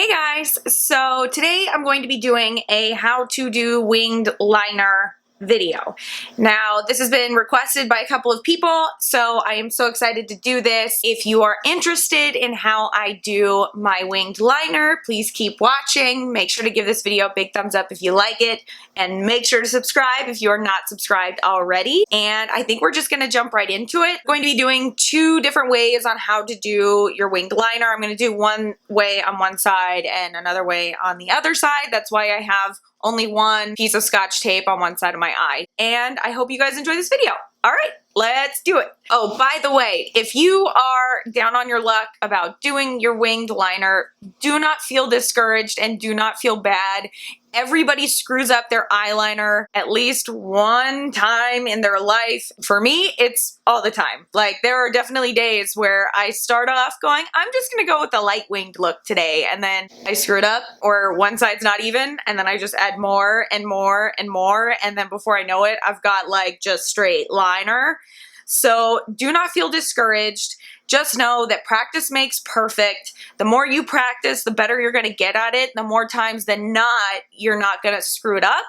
Hey guys, so today I'm going to be doing a how to do winged liner video. Now this has been requested by a couple of people, so I am so excited to do this. If you are interested in how I do my winged liner, please keep watching. Make sure to give this video a big thumbs up if you like it, and make sure to subscribe if you are not subscribed already. And I think we're just going to jump right into it. I'm going to be doing two different ways on how to do your winged liner. I'm going to do one way on one side and another way on the other side. That's why I have only one piece of Scotch tape on one side of my eye. And I hope you guys enjoy this video. All right, let's do it. Oh, by the way, if you are down on your luck about doing your winged liner, do not feel discouraged and do not feel bad. Everybody screws up their eyeliner at least one time in their life. For me, it's all the time. Like, there are definitely days where I start off going, I'm just gonna go with the light winged look today, and then I screw it up, or one side's not even, and then I just add more and more and more, and then before I know it, I've got like just straight liner. So do not feel discouraged. Just know that practice makes perfect. The more you practice, the better you're gonna get at it. The more times than not, you're not gonna screw it up.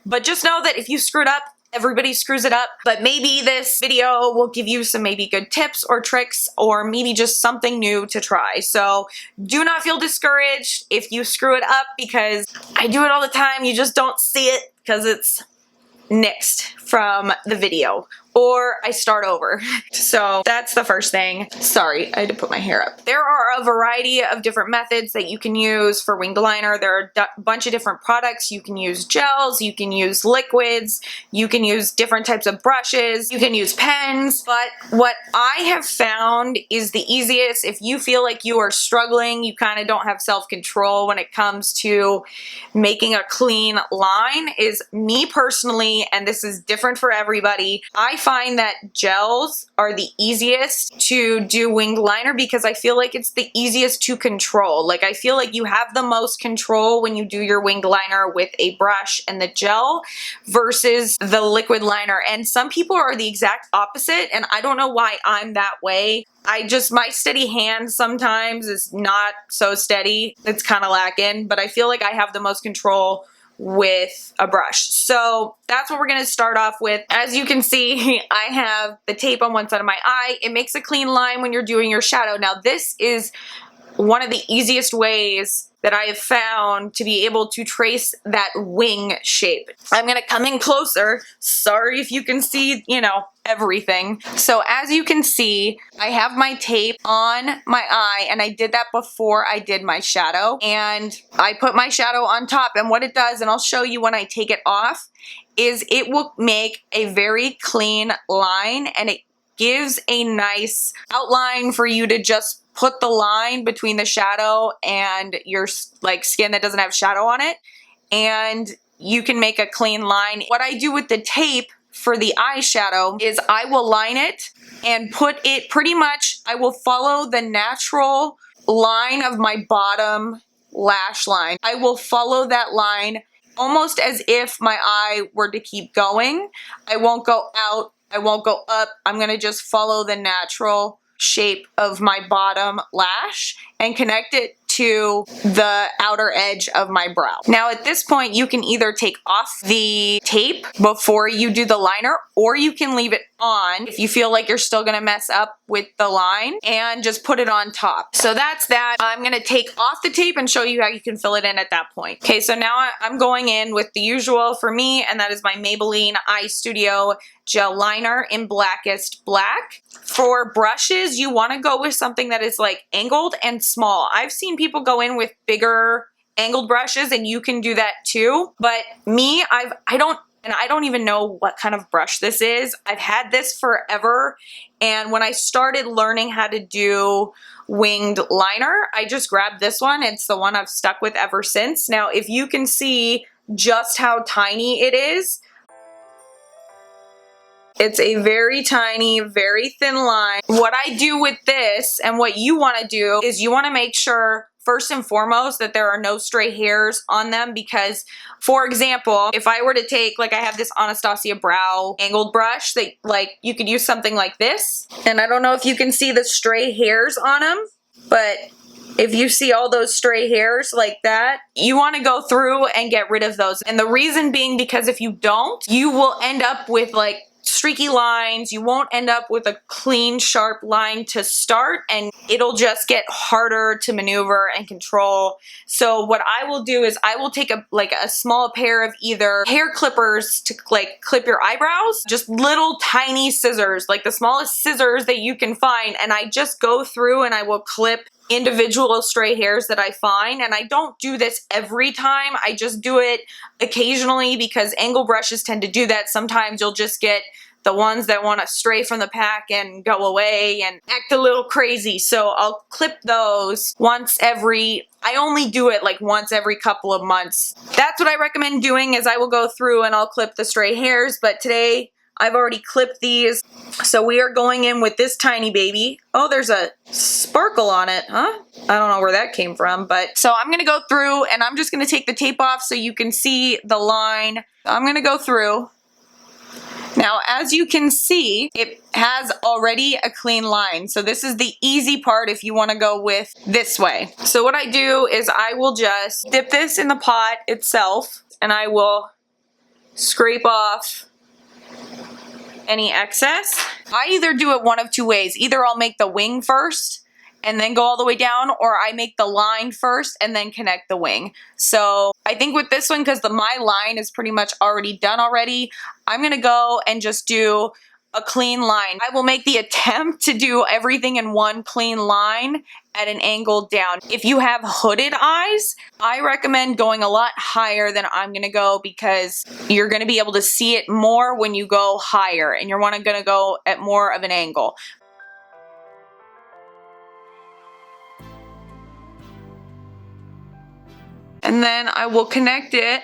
But just know that if you screw it up, everybody screws it up. But maybe this video will give you some maybe good tips or tricks, or maybe just something new to try. So do not feel discouraged if you screw it up, because I do it all the time. You just don't see it because it's nixed from the video, or I start over. So that's the first thing. Sorry, I had to put my hair up. There are a variety of different methods that you can use for winged liner. There are a bunch of different products. You can use gels, you can use liquids, you can use different types of brushes, you can use pens. But what I have found is the easiest, if you feel like you are struggling, you kind of don't have self-control when it comes to making a clean line, is me personally, and this is different for everybody, I find that gels are the easiest to do winged liner because I feel like it's the easiest to control. Like, I feel like you have the most control when you do your winged liner with a brush and the gel versus the liquid liner. And some people are the exact opposite, and I don't know why I'm that way. My steady hand sometimes is not so steady. It's kind of lacking, but I feel like I have the most control with a brush. So that's what we're going to start off with. As you can see, I have the tape on one side of my eye. It makes a clean line when you're doing your shadow. Now, this is one of the easiest ways that I have found to be able to trace that wing shape. I'm gonna come in closer. Sorry if you can see, you know, everything. So as you can see, I have my tape on my eye, and I did that before I did my shadow. And I put my shadow on top, and what it does, and I'll show you when I take it off, is it will make a very clean line, and it gives a nice outline for you to just put the line between the shadow and your like skin that doesn't have shadow on it, and you can make a clean line. What I do with the tape for the eyeshadow is I will line it and put it pretty much, I will follow the natural line of my bottom lash line. I will follow that line almost as if my eye were to keep going. I won't go out, I won't go up. I'm gonna just follow the natural shape of my bottom lash and connect it to the outer edge of my brow. Now at this point, you can either take off the tape before you do the liner, or you can leave it on if you feel like you're still gonna mess up with the line, and just put it on top. So that's that. I'm gonna take off the tape and show you how you can fill it in at that point. Okay, so now I'm going in with the usual for me, and that is my Maybelline Eye Studio Gel Liner in Blackest Black. For brushes, you wanna go with something that is like angled and small. I've seen people go in with bigger angled brushes, and you can do that too. But me, I don't even know what kind of brush this is. I've had this forever, and when I started learning how to do winged liner, I just grabbed this one. It's the one I've stuck with ever since. Now, if you can see just how tiny it is, it's a very tiny, very thin line. What I do with this, and what you want to do, is you want to make sure first and foremost that there are no stray hairs on them, because for example, if I were to take, like I have this Anastasia Brow angled brush that like you could use something like this, and I don't know if you can see the stray hairs on them, but if you see all those stray hairs like that, you want to go through and get rid of those. And the reason being because if you don't, you will end up with like streaky lines. You won't end up with a clean, sharp line to start, and it'll just get harder to maneuver and control. So what I will do is I will take a small pair of either hair clippers to like clip your eyebrows, just little tiny scissors, like the smallest scissors that you can find, and I just go through and I will clip individual stray hairs that I find. And I don't do this every time, I just do it occasionally because angle brushes tend to do that. Sometimes you'll just get the ones that want to stray from the pack and go away and act a little crazy. So I'll clip those I only do it like once every couple of months. That's what I recommend doing, is I will go through and I'll clip the stray hairs. But today I've already clipped these. So we are going in with this tiny baby. Oh, there's a sparkle on it, huh? I don't know where that came from, but so I'm gonna go through and I'm just gonna take the tape off so you can see the line. I'm gonna go through. Now, as you can see, it has already a clean line. So this is the easy part if you want to go with this way. So what I do is I will just dip this in the pot itself and I will scrape off any excess. I either do it one of two ways. Either I'll make the wing first and then go all the way down, or I make the line first and then connect the wing. So I think with this one, because my line is pretty much already done already, I'm gonna go and just do a clean line. I will make the attempt to do everything in one clean line at an angle down. If you have hooded eyes, I recommend going a lot higher than I'm gonna go, because you're gonna be able to see it more when you go higher, and you're gonna go at more of an angle. And then I will connect it.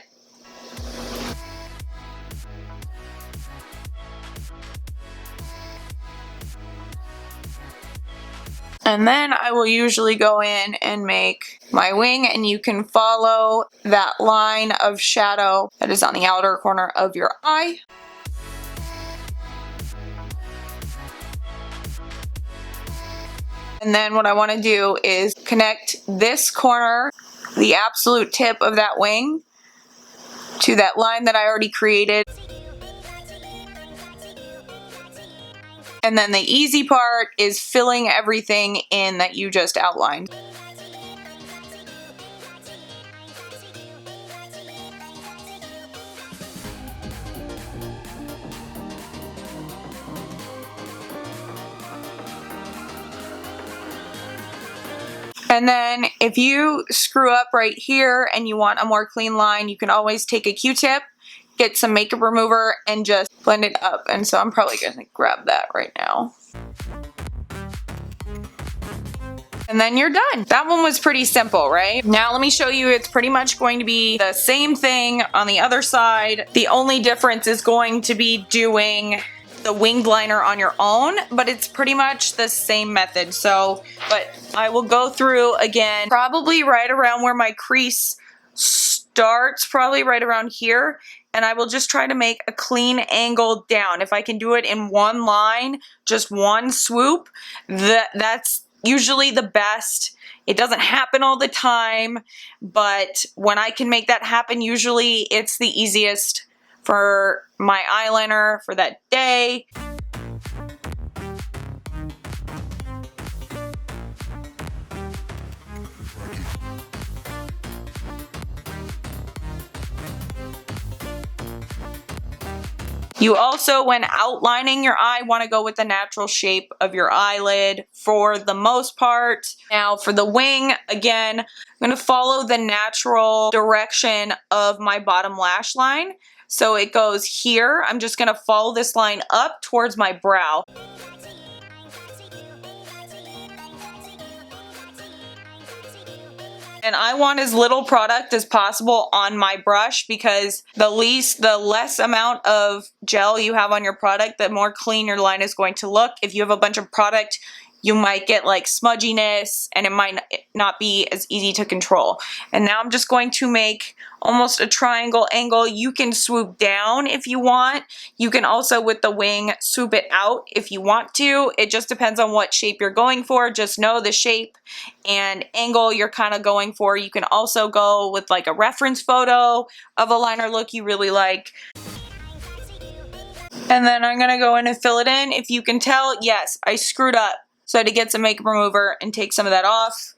And then I will usually go in and make my wing, and you can follow that line of shadow that is on the outer corner of your eye. And then what I want to do is connect this corner, the absolute tip of that wing, to that line that I already created. And then the easy part is filling everything in that you just outlined. And then if you screw up right here and you want a more clean line, you can always take a Q-tip, get some makeup remover, and just blend it up. And so I'm probably gonna grab that right now. And then you're done. That one was pretty simple, right? Now let me show you, it's pretty much going to be the same thing on the other side. The only difference is going to be doing the winged liner on your own, but it's pretty much the same method. So, but I will go through again, probably right around where my crease starts, probably right around here, and I will just try to make a clean angle down. If I can do it in one line, just one swoop, that's usually the best. It doesn't happen all the time, but when I can make that happen, usually it's the easiest for my eyeliner for that day. You also, when outlining your eye, want to go with the natural shape of your eyelid for the most part. Now for the wing, again, I'm going to follow the natural direction of my bottom lash line. So it goes here. I'm just going to follow this line up towards my brow. And I want as little product as possible on my brush, because the less amount of gel you have on your product, the more clean your line is going to look. If you have a bunch of product, you might get like smudginess and it might not be as easy to control. And now I'm just going to make almost a triangle angle. You can swoop down if you want. You can also with the wing swoop it out if you want to. It just depends on what shape you're going for. Just know the shape and angle you're kind of going for. You can also go with like a reference photo of a liner look you really like. And then I'm gonna go in and fill it in. If you can tell, yes, I screwed up. So I had to get some makeup remover and take some of that off.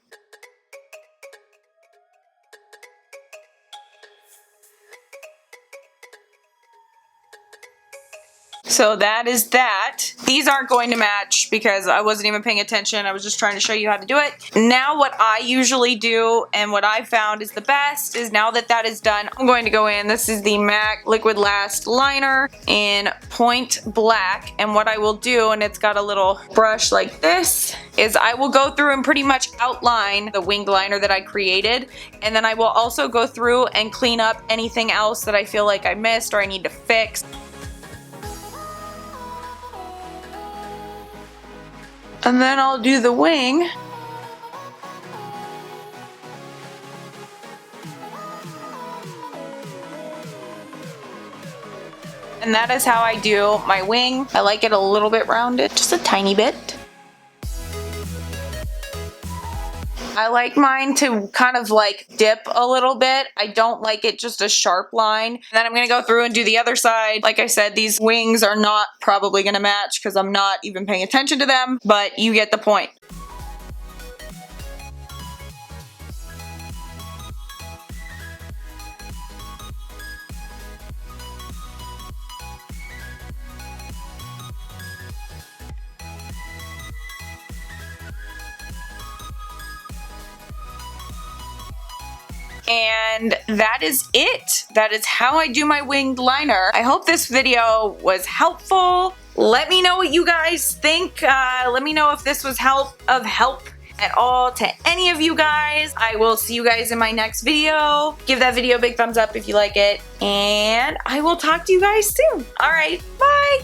So that is that. These aren't going to match because I wasn't even paying attention. I was just trying to show you how to do it. Now what I usually do and what I found is the best is now that that is done, I'm going to go in. This is the MAC Liquid Last Liner in Point Black. And what I will do, and it's got a little brush like this, is I will go through and pretty much outline the winged liner that I created. And then I will also go through and clean up anything else that I feel like I missed or I need to fix. And then I'll do the wing. And that is how I do my wing. I like it a little bit rounded, just a tiny bit. I like mine to kind of like dip a little bit. I don't like it just a sharp line. And then I'm going to go through and do the other side. Like I said, these wings are not probably going to match because I'm not even paying attention to them, but you get the point. And that is it. That is how I do my winged liner. I hope this video was helpful. Let me know what you guys think. Let me know if this was of help at all to any of you guys. I will see you guys in my next video. Give that video a big thumbs up if you like it. And I will talk to you guys soon. All right, bye.